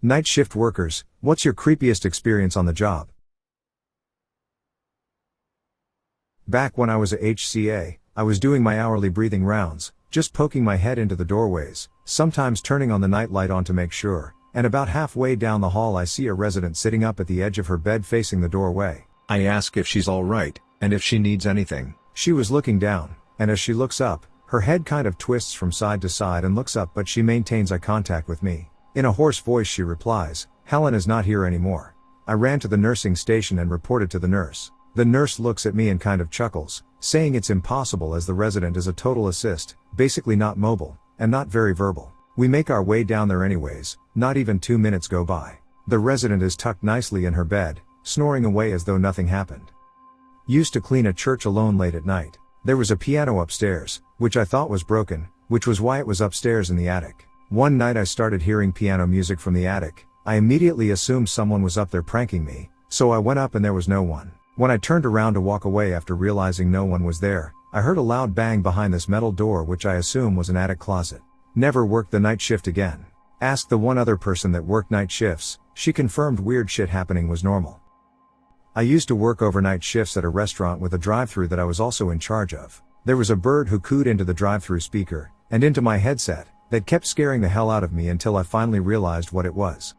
Night shift workers, what's your creepiest experience on the job? Back when I was a HCA, I was doing my hourly breathing rounds, just poking my head into the doorways, sometimes turning on the night light on to make sure, and about halfway down the hall I see a resident sitting up at the edge of her bed facing the doorway. I ask if she's alright, and if she needs anything. She was looking down, and as she looks up, her head kind of twists from side to side and looks up, but she maintains eye contact with me. In a hoarse voice she replies, "Helen is not here anymore." I ran to the nursing station and reported to the nurse. The nurse looks at me and kind of chuckles, saying it's impossible as the resident is a total assist, basically not mobile, and not very verbal. We make our way down there anyways, not even 2 minutes go by. The resident is tucked nicely in her bed, snoring away as though nothing happened. Used to clean a church alone late at night. There was a piano upstairs, which I thought was broken, which was why it was upstairs in the attic. One night I started hearing piano music from the attic. I immediately assumed someone was up there pranking me, so I went up and there was no one. When I turned around to walk away after realizing no one was there, I heard a loud bang behind this metal door, which I assume was an attic closet. Never worked the night shift again. Asked the one other person that worked night shifts, she confirmed weird shit happening was normal. I used to work overnight shifts at a restaurant with a drive-thru that I was also in charge of. There was a bird who cooed into the drive-thru speaker, and into my headset, that kept scaring the hell out of me until I finally realized what it was.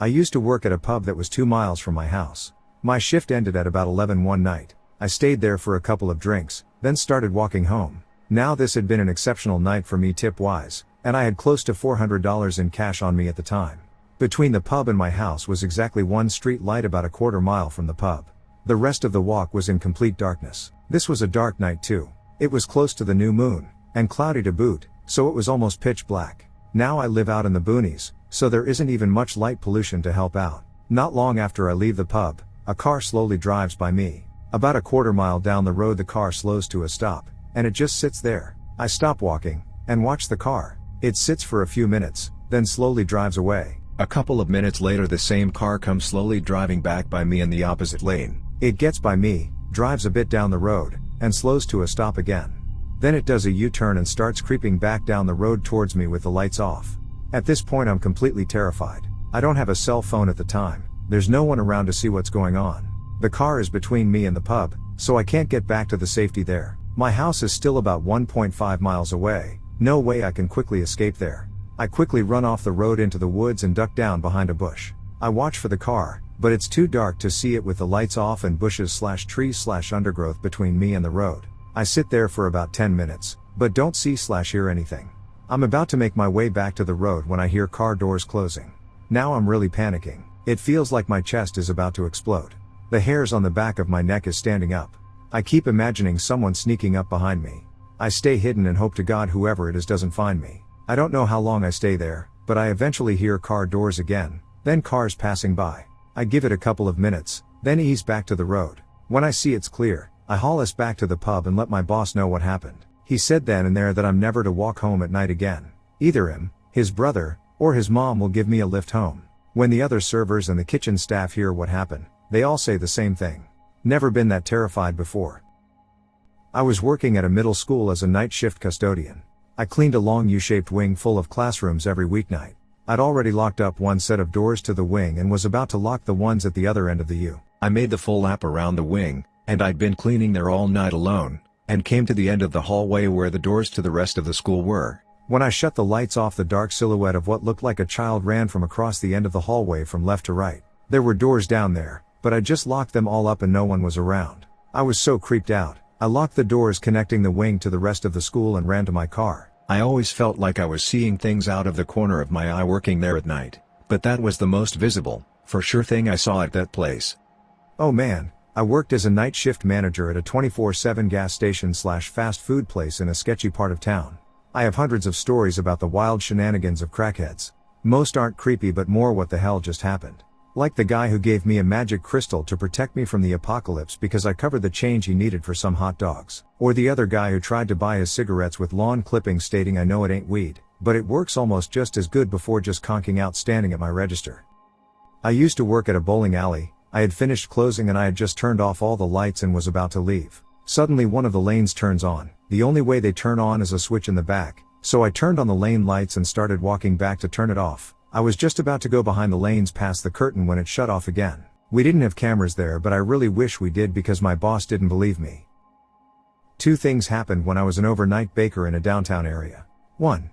I used to work at a pub that was 2 miles from my house. My shift ended at about 11 one night. I stayed there for a couple of drinks, then started walking home. Now this had been an exceptional night for me tip-wise, and I had close to $400 in cash on me at the time. Between the pub and my house was exactly one street light about a quarter mile from the pub. The rest of the walk was in complete darkness. This was a dark night too. It was close to the new moon, and cloudy to boot, so it was almost pitch black. Now I live out in the boonies, so there isn't even much light pollution to help out. Not long after I leave the pub, a car slowly drives by me. About a quarter mile down the road the car slows to a stop, and it just sits there. I stop walking, and watch the car. It sits for a few minutes, then slowly drives away. A couple of minutes later the same car comes slowly driving back by me in the opposite lane. It gets by me, drives a bit down the road, and slows to a stop again. Then it does a U-turn and starts creeping back down the road towards me with the lights off. At this point I'm completely terrified. I don't have a cell phone at the time. There's no one around to see what's going on. The car is between me and the pub, so I can't get back to the safety there. My house is still about 1.5 miles away. No way I can quickly escape there. I quickly run off the road into the woods and duck down behind a bush. I watch for the car, but it's too dark to see it with the lights off and bushes/trees/undergrowth between me and the road. I sit there for about 10 minutes, but don't see/hear anything. I'm about to make my way back to the road when I hear car doors closing. Now I'm really panicking. It feels like my chest is about to explode. The hairs on the back of my neck is standing up. I keep imagining someone sneaking up behind me. I stay hidden and hope to God whoever it is doesn't find me. I don't know how long I stay there, but I eventually hear car doors again, then cars passing by. I give it a couple of minutes, then ease back to the road. When I see it's clear, I haul us back to the pub and let my boss know what happened. He said then and there that I'm never to walk home at night again. Either him, his brother, or his mom will give me a lift home. When the other servers and the kitchen staff hear what happened, they all say the same thing. Never been that terrified before. I was working at a middle school as a night shift custodian. I cleaned a long U-shaped wing full of classrooms every weeknight. I'd already locked up one set of doors to the wing and was about to lock the ones at the other end of the U. I made the full lap around the wing, and I'd been cleaning there all night alone, and came to the end of the hallway where the doors to the rest of the school were. When I shut the lights off, the dark silhouette of what looked like a child ran from across the end of the hallway from left to right. There were doors down there, but I just locked them all up and no one was around. I was so creeped out, I locked the doors connecting the wing to the rest of the school and ran to my car. I always felt like I was seeing things out of the corner of my eye working there at night, but that was the most visible, for sure thing I saw at that place. Oh man, I worked as a night shift manager at a 24/7 gas station/fast food place in a sketchy part of town. I have hundreds of stories about the wild shenanigans of crackheads. Most aren't creepy but more what the hell just happened. Like the guy who gave me a magic crystal to protect me from the apocalypse because I covered the change he needed for some hot dogs. Or the other guy who tried to buy his cigarettes with lawn clippings stating I know it ain't weed, but it works almost just as good before just conking out standing at my register. I used to work at a bowling alley. I had finished closing and I had just turned off all the lights and was about to leave. Suddenly one of the lanes turns on. The only way they turn on is a switch in the back, so I turned on the lane lights and started walking back to turn it off. I was just about to go behind the lanes past the curtain when it shut off again. We didn't have cameras there, but I really wish we did because my boss didn't believe me. Two things happened when I was an overnight baker in a downtown area. 1.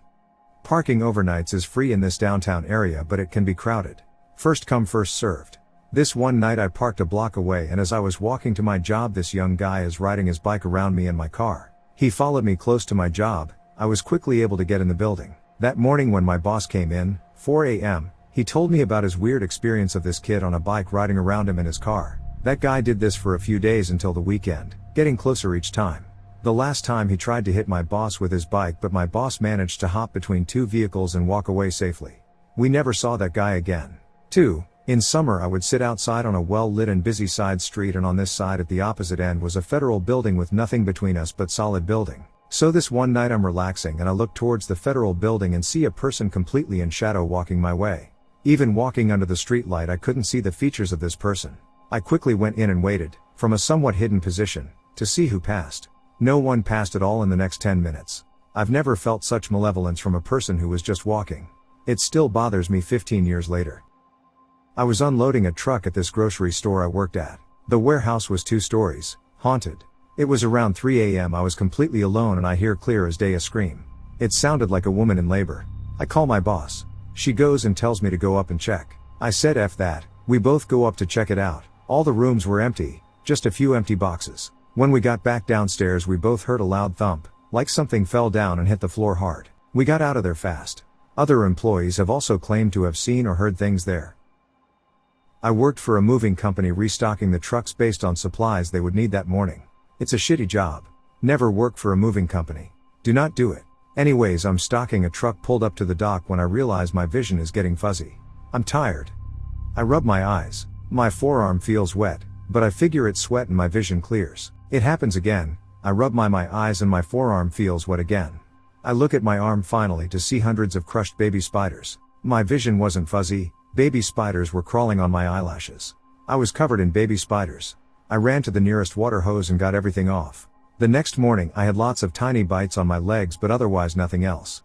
Parking overnights is free in this downtown area, but it can be crowded. First come first served. This one night I parked a block away, and as I was walking to my job, this young guy is riding his bike around me and my car. He followed me close to my job. I was quickly able to get in the building. That morning when my boss came in, 4 a.m., he told me about his weird experience of this kid on a bike riding around him in his car. That guy did this for a few days until the weekend, getting closer each time. The last time he tried to hit my boss with his bike, but my boss managed to hop between two vehicles and walk away safely. We never saw that guy again. 2. In summer I would sit outside on a well-lit and busy side street, and on this side at the opposite end was a federal building with nothing between us but solid building. So this one night I'm relaxing and I look towards the federal building and see a person completely in shadow walking my way. Even walking under the street light I couldn't see the features of this person. I quickly went in and waited, from a somewhat hidden position, to see who passed. No one passed at all in the next 10 minutes. I've never felt such malevolence from a person who was just walking. It still bothers me 15 years later. I was unloading a truck at this grocery store I worked at. The warehouse was 2 stories, haunted. It was around 3 a.m. I was completely alone and I hear clear as day a scream. It sounded like a woman in labor. I call my boss. She goes and tells me to go up and check. I said F that. We both go up to check it out. All the rooms were empty, just a few empty boxes. When we got back downstairs we both heard a loud thump, like something fell down and hit the floor hard. We got out of there fast. Other employees have also claimed to have seen or heard things there. I worked for a moving company restocking the trucks based on supplies they would need that morning. It's a shitty job. Never work for a moving company. Do not do it. Anyways, I'm stocking a truck, pulled up to the dock when I realize my vision is getting fuzzy. I'm tired. I rub my eyes. My forearm feels wet, but I figure it's sweat and my vision clears. It happens again. I rub my eyes and my forearm feels wet again. I look at my arm finally to see hundreds of crushed baby spiders. My vision wasn't fuzzy. Baby spiders were crawling on my eyelashes. I was covered in baby spiders. I ran to the nearest water hose and got everything off. The next morning I had lots of tiny bites on my legs, but otherwise nothing else.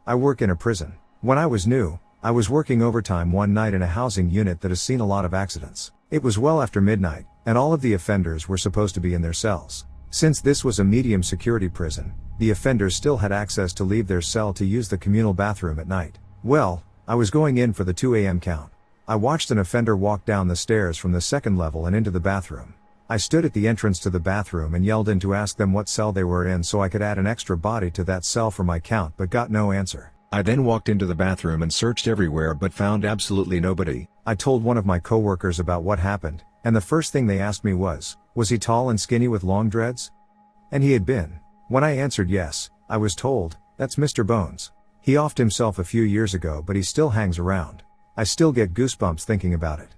I work in a prison. When I was new, I was working overtime one night in a housing unit that has seen a lot of accidents. It was well after midnight, and all of the offenders were supposed to be in their cells. Since this was a medium security prison, the offenders still had access to leave their cell to use the communal bathroom at night. Well, I was going in for the 2 a.m. count. I watched an offender walk down the stairs from the second level and into the bathroom. I stood at the entrance to the bathroom and yelled in to ask them what cell they were in so I could add an extra body to that cell for my count, but got no answer. I then walked into the bathroom and searched everywhere but found absolutely nobody. I told one of my coworkers about what happened, and the first thing they asked me was he tall and skinny with long dreads? And he had been. When I answered yes, I was told, that's Mr. Bones. He offed himself a few years ago, but he still hangs around. I still get goosebumps thinking about it.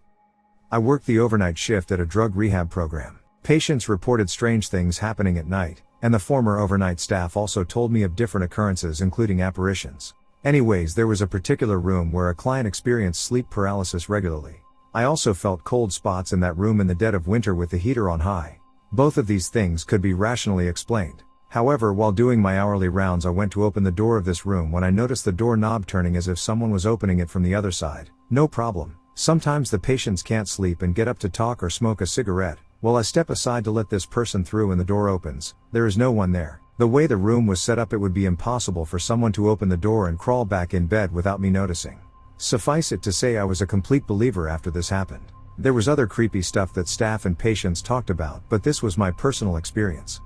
I worked the overnight shift at a drug rehab program. Patients reported strange things happening at night, and the former overnight staff also told me of different occurrences including apparitions. Anyways, there was a particular room where a client experienced sleep paralysis regularly. I also felt cold spots in that room in the dead of winter with the heater on high. Both of these things could be rationally explained. However, while doing my hourly rounds I went to open the door of this room when I noticed the doorknob turning as if someone was opening it from the other side. No problem. Sometimes the patients can't sleep and get up to talk or smoke a cigarette. Well, I step aside to let this person through and the door opens. There is no one there. The way the room was set up, it would be impossible for someone to open the door and crawl back in bed without me noticing. Suffice it to say I was a complete believer after this happened. There was other creepy stuff that staff and patients talked about, but this was my personal experience.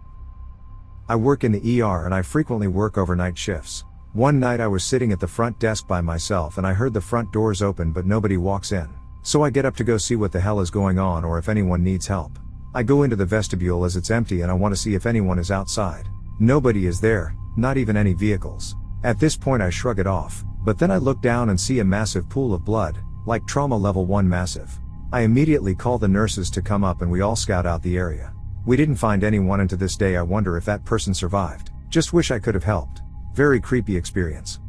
I work in the ER and I frequently work overnight shifts. One night I was sitting at the front desk by myself and I heard the front doors open but nobody walks in. So I get up to go see what the hell is going on or if anyone needs help. I go into the vestibule as it's empty and I want to see if anyone is outside. Nobody is there, not even any vehicles. At this point I shrug it off, but then I look down and see a massive pool of blood, like trauma level 1 massive. I immediately call the nurses to come up and we all scout out the area. We didn't find anyone, and to this day I wonder if that person survived. Just wish I could have helped. Very creepy experience.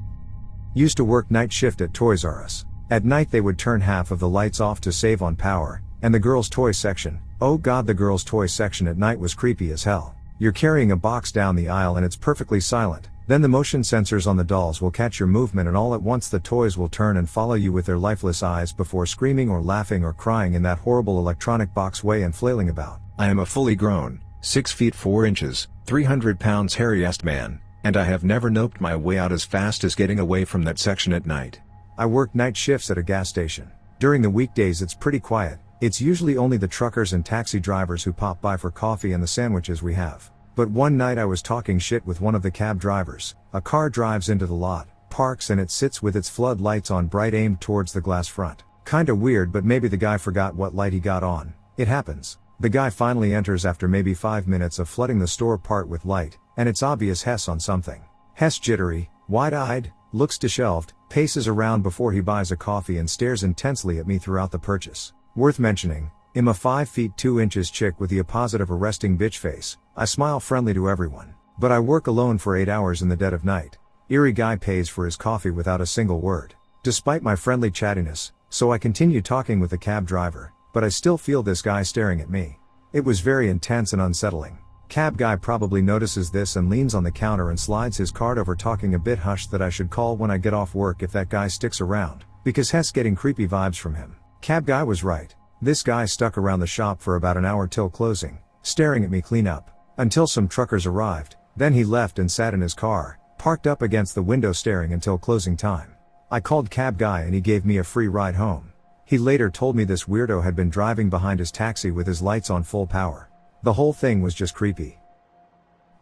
Used to work night shift at Toys R Us. At night they would turn half of the lights off to save on power, and the girls' toy section, oh god, the girls' toy section at night was creepy as hell. You're carrying a box down the aisle and it's perfectly silent, Then the motion sensors on the dolls will catch your movement, and all at once the toys will turn and follow you with their lifeless eyes before screaming or laughing or crying in that horrible electronic box way and flailing about. I am a fully grown, 6 feet 4 inches, 300 pounds hairiest man, and I have never noped my way out as fast as getting away from that section at night. I work night shifts at a gas station. During the weekdays it's pretty quiet. It's usually only the truckers and taxi drivers who pop by for coffee and the sandwiches we have. But one night I was talking shit with one of the cab drivers. A car drives into the lot, parks, and it sits with its flood lights on bright aimed towards the glass front. Kinda weird, but maybe the guy forgot what light he got on. It happens. The guy finally enters after maybe 5 minutes of flooding the store part with light, and it's obvious Hess on something. Hess jittery, wide-eyed, looks disheveled, paces around before he buys a coffee and stares intensely at me throughout the purchase. Worth mentioning, I'm a 5 feet 2 inches chick with the opposite of a resting bitch face. I smile friendly to everyone. But I work alone for 8 hours in the dead of night. Eerie guy pays for his coffee without a single word. Despite my friendly chattiness, so I continue talking with the cab driver, but I still feel this guy staring at me. It was very intense and unsettling. Cab guy probably notices this and leans on the counter and slides his card over, talking a bit hushed that I should call when I get off work if that guy sticks around, because Hess getting creepy vibes from him. Cab guy was right. This guy stuck around the shop for about an hour till closing, staring at me clean up, until some truckers arrived. Then he left and sat in his car, parked up against the window staring until closing time. I called cab guy and he gave me a free ride home. He later told me this weirdo had been driving behind his taxi with his lights on full power. The whole thing was just creepy.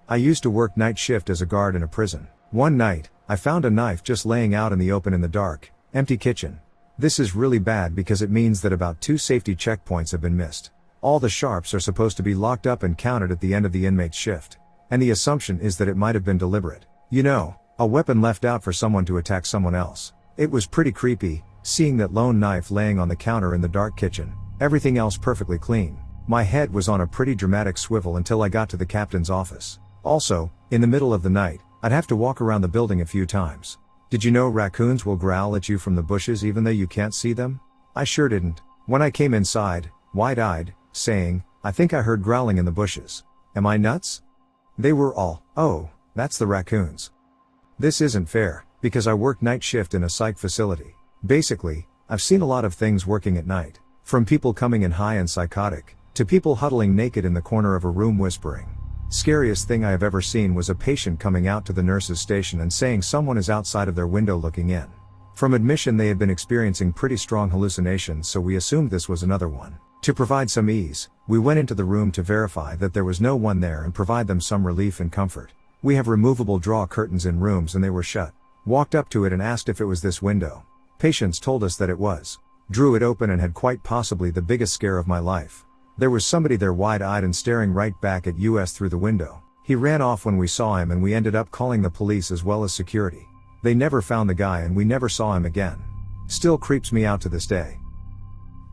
I used to work night shift as a guard in a prison. One night, I found a knife just laying out in the open in the dark, empty kitchen. This is really bad because it means that about 2 safety checkpoints have been missed. All the sharps are supposed to be locked up and counted at the end of the inmate's shift. And the assumption is that it might have been deliberate. You know, a weapon left out for someone to attack someone else. It was pretty creepy, seeing that lone knife laying on the counter in the dark kitchen, everything else perfectly clean. My head was on a pretty dramatic swivel until I got to the captain's office. Also, in the middle of the night, I'd have to walk around the building a few times. Did you know raccoons will growl at you from the bushes even though you can't see them? I sure didn't. When I came inside, wide-eyed, saying, I think I heard growling in the bushes. Am I nuts? They were all, oh, that's the raccoons. This isn't fair, because I work night shift in a psych facility. Basically, I've seen a lot of things working at night. From people coming in high and psychotic, to people huddling naked in the corner of a room whispering. Scariest thing I have ever seen was a patient coming out to the nurse's station and saying someone is outside of their window looking in. From admission they had been experiencing pretty strong hallucinations, so we assumed this was another one. To provide some ease, we went into the room to verify that there was no one there and provide them some relief and comfort. We have removable draw curtains in rooms and they were shut. Walked up to it and asked if it was this window. Patients told us that it was. Drew it open and had quite possibly the biggest scare of my life. There was somebody there wide-eyed and staring right back at us through the window. He ran off when we saw him and we ended up calling the police as well as security. They never found the guy and we never saw him again. Still creeps me out to this day.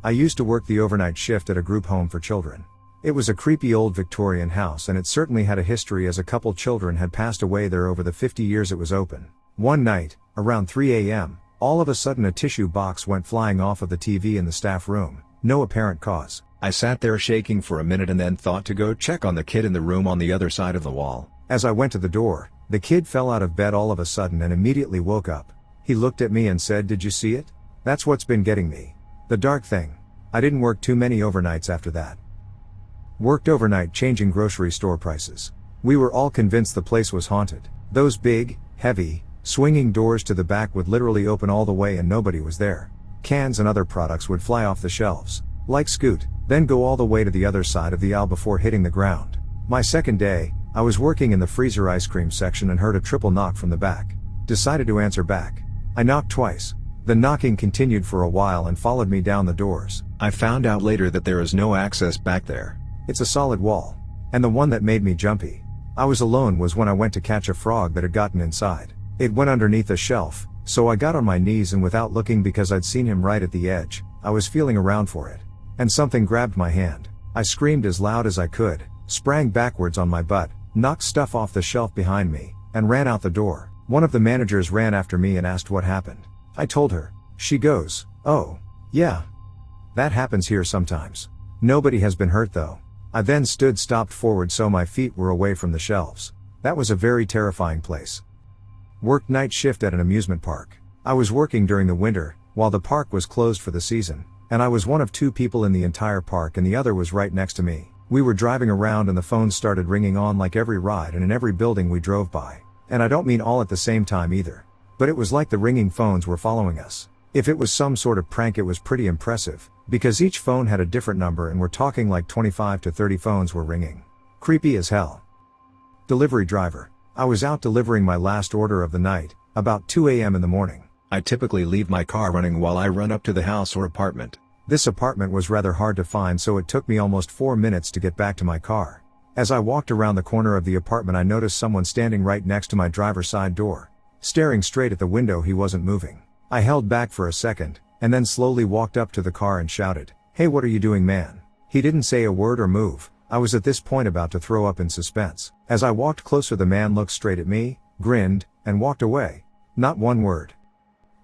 I used to work the overnight shift at a group home for children. It was a creepy old Victorian house and it certainly had a history as a couple children had passed away there over the 50 years it was open. One night, around 3 a.m., all of a sudden a tissue box went flying off of the TV in the staff room. No apparent cause. I sat there shaking for a minute and then thought to go check on the kid in the room on the other side of the wall. As I went to the door, the kid fell out of bed all of a sudden and immediately woke up. He looked at me and said, "Did you see it? That's what's been getting me." The dark thing. I didn't work too many overnights after that. Worked overnight changing grocery store prices. We were all convinced the place was haunted. Those big, heavy, swinging doors to the back would literally open all the way and nobody was there. Cans and other products would fly off the shelves, like Scoot, then go all the way to the other side of the aisle before hitting the ground. My second day, I was working in the freezer ice cream section and heard a triple knock from the back. Decided to answer back. I knocked twice. The knocking continued for a while and followed me down the doors. I found out later that there is no access back there. It's a solid wall. And the one that made me jumpy. I was alone was when I went to catch a frog that had gotten inside. It went underneath a shelf, so I got on my knees and without looking because I'd seen him right at the edge, I was feeling around for it. And something grabbed my hand. I screamed as loud as I could, sprang backwards on my butt, knocked stuff off the shelf behind me, and ran out the door. One of the managers ran after me and asked what happened. I told her. She goes, "Oh, yeah. That happens here sometimes. Nobody has been hurt though." I then stood stopped forward so my feet were away from the shelves. That was a very terrifying place. Worked night shift at an amusement park. I was working during the winter, while the park was closed for the season, and I was one of 2 people in the entire park and the other was right next to me. We were driving around and the phones started ringing on like every ride and in every building we drove by. And I don't mean all at the same time either. But it was like the ringing phones were following us. If it was some sort of prank, it was pretty impressive, because each phone had a different number and we're talking like 25 to 30 phones were ringing. Creepy as hell. Delivery driver. I was out delivering my last order of the night, about 2 a.m. in the morning. I typically leave my car running while I run up to the house or apartment. This apartment was rather hard to find, so it took me almost 4 minutes to get back to my car. As I walked around the corner of the apartment, I noticed someone standing right next to my driver's side door. Staring straight at the window, he wasn't moving. I held back for a second, and then slowly walked up to the car and shouted, "Hey, what are you doing, man?" He didn't say a word or move. I was at this point about to throw up in suspense. As I walked closer, the man looked straight at me, grinned, and walked away. Not one word.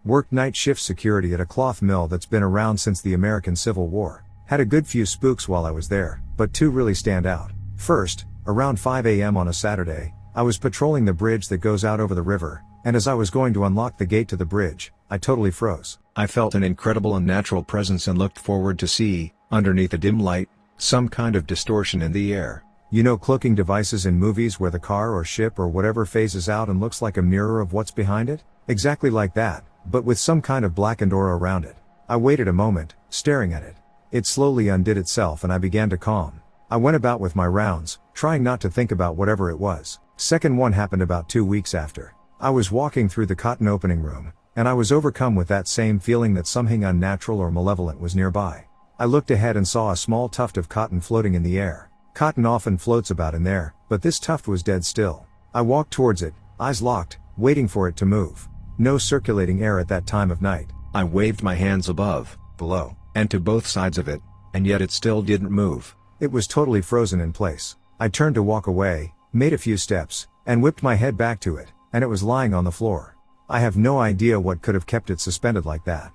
Worked night shift security at a cloth mill that's been around since the American Civil War. Had a good few spooks while I was there, but 2 really stand out. First, around 5 a.m. on a Saturday, I was patrolling the bridge that goes out over the river, and as I was going to unlock the gate to the bridge, I totally froze. I felt an incredible unnatural presence and looked forward to see, underneath a dim light, some kind of distortion in the air. You know cloaking devices in movies where the car or ship or whatever phases out and looks like a mirror of what's behind it? Exactly like that, but with some kind of blackened aura around it. I waited a moment, staring at it. It slowly undid itself and I began to calm. I went about with my rounds, trying not to think about whatever it was. Second one happened about 2 weeks after. I was walking through the cotton opening room, and I was overcome with that same feeling that something unnatural or malevolent was nearby. I looked ahead and saw a small tuft of cotton floating in the air. Cotton often floats about in there, but this tuft was dead still. I walked towards it, eyes locked, waiting for it to move. No circulating air at that time of night. I waved my hands above, below, and to both sides of it, and yet it still didn't move. It was totally frozen in place. I turned to walk away, made a few steps, and whipped my head back to it, and it was lying on the floor. I have no idea what could have kept it suspended like that.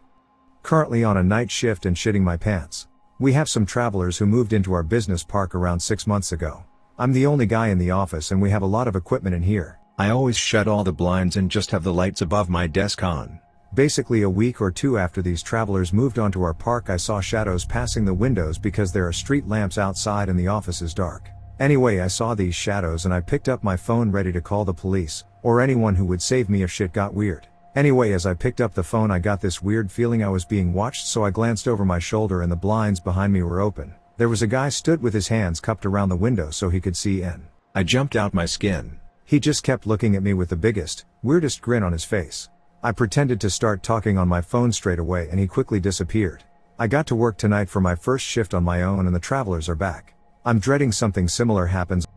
Currently on a night shift and shitting my pants. We have some travelers who moved into our business park around 6 months ago. I'm the only guy in the office and we have a lot of equipment in here. I always shut all the blinds and just have the lights above my desk on. Basically a week or 2 after these travelers moved onto our park, I saw shadows passing the windows because there are street lamps outside and the office is dark. Anyway, I saw these shadows and I picked up my phone ready to call the police, or anyone who would save me if shit got weird. Anyway, as I picked up the phone, I got this weird feeling I was being watched, so I glanced over my shoulder and the blinds behind me were open. There was a guy stood with his hands cupped around the window so he could see in. I jumped out my skin. He just kept looking at me with the biggest, weirdest grin on his face. I pretended to start talking on my phone straight away and he quickly disappeared. I got to work tonight for my first shift on my own and the travelers are back. I'm dreading something similar happens.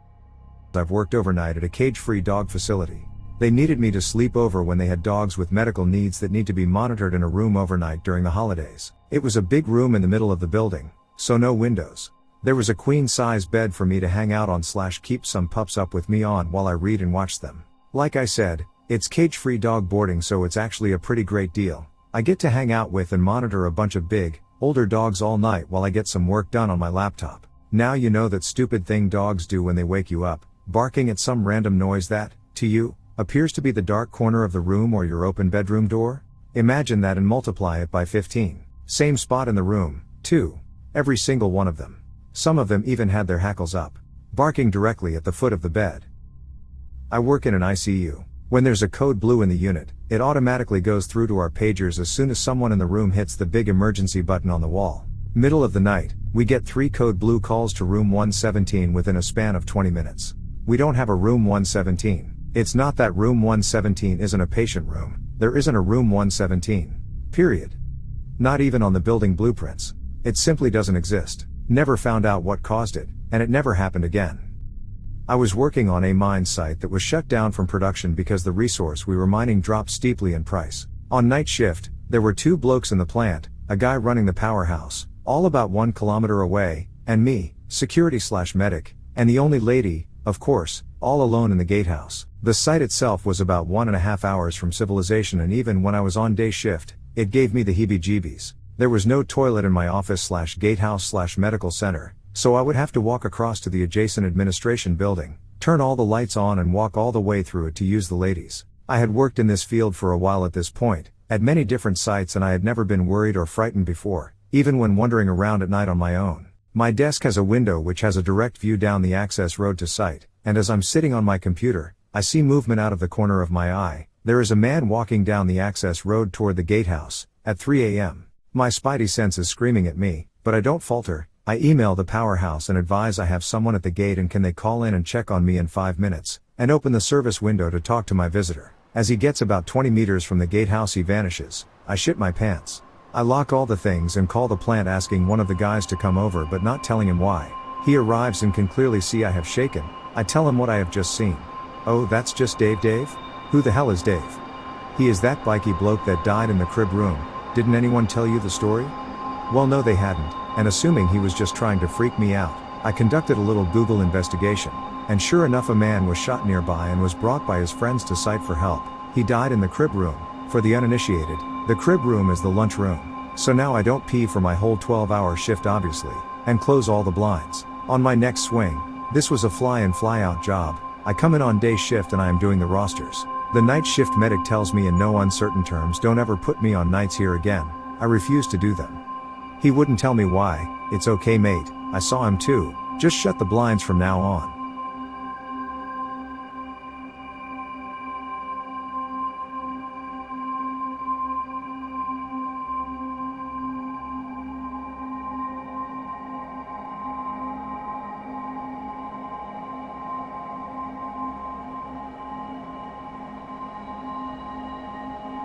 I've worked overnight at a cage-free dog facility. They needed me to sleep over when they had dogs with medical needs that need to be monitored in a room overnight during the holidays. It was a big room in the middle of the building, so no windows. There was a queen-size bed for me to hang out on / keep some pups up with me on while I read and watch them. Like I said, it's cage-free dog boarding, so it's actually a pretty great deal. I get to hang out with and monitor a bunch of big, older dogs all night while I get some work done on my laptop. Now you know that stupid thing dogs do when they wake you up, barking at some random noise that, to you, appears to be the dark corner of the room or your open bedroom door? Imagine that and multiply it by 15. Same spot in the room, too. Every single one of them. Some of them even had their hackles up, barking directly at the foot of the bed. I work in an ICU. When there's a code blue in the unit, it automatically goes through to our pagers as soon as someone in the room hits the big emergency button on the wall. Middle of the night, we get 3 code blue calls to room 117 within a span of 20 minutes. We don't have a room 117. It's not that room 117 isn't a patient room, there isn't a room 117. Period. Not even on the building blueprints. It simply doesn't exist. Never found out what caused it, and it never happened again. I was working on a mine site that was shut down from production because the resource we were mining dropped steeply in price. On night shift, there were 2 blokes in the plant, a guy running the powerhouse, all about 1 kilometer away, and me, security / medic, and the only lady, of course, all alone in the gatehouse. The site itself was about 1.5 hours from civilization, and even when I was on day shift, it gave me the heebie-jeebies. There was no toilet in my office / gatehouse / medical center, so I would have to walk across to the adjacent administration building, turn all the lights on and walk all the way through it to use the ladies. I had worked in this field for a while at this point, at many different sites, and I had never been worried or frightened before, even when wandering around at night on my own. My desk has a window which has a direct view down the access road to site, and as I'm sitting on my computer, I see movement out of the corner of my eye. There is a man walking down the access road toward the gatehouse, at 3 a.m. My spidey sense is screaming at me, but I don't falter. I email the powerhouse and advise I have someone at the gate and can they call in and check on me in 5 minutes, and open the service window to talk to my visitor. As he gets about 20 meters from the gatehouse he vanishes. I shit my pants. I lock all the things and call the plant asking one of the guys to come over but not telling him why. He arrives and can clearly see I have shaken. I tell him what I have just seen. Oh, that's just Dave? Who the hell is Dave? He is that bikey bloke that died in the crib room. Didn't anyone tell you the story? Well, no they hadn't, and assuming he was just trying to freak me out, I conducted a little Google investigation, and sure enough a man was shot nearby and was brought by his friends to site for help. He died in the crib room. For the uninitiated, the crib room is the lunch room. So now I don't pee for my whole 12-hour shift obviously, and close all the blinds. On my next swing, this was a fly-in fly-out job. I come in on day shift and I am doing the rosters. The night shift medic tells me in no uncertain terms don't ever put me on nights here again. I refuse to do them. He wouldn't tell me why. It's okay mate, I saw him too. Just shut the blinds from now on.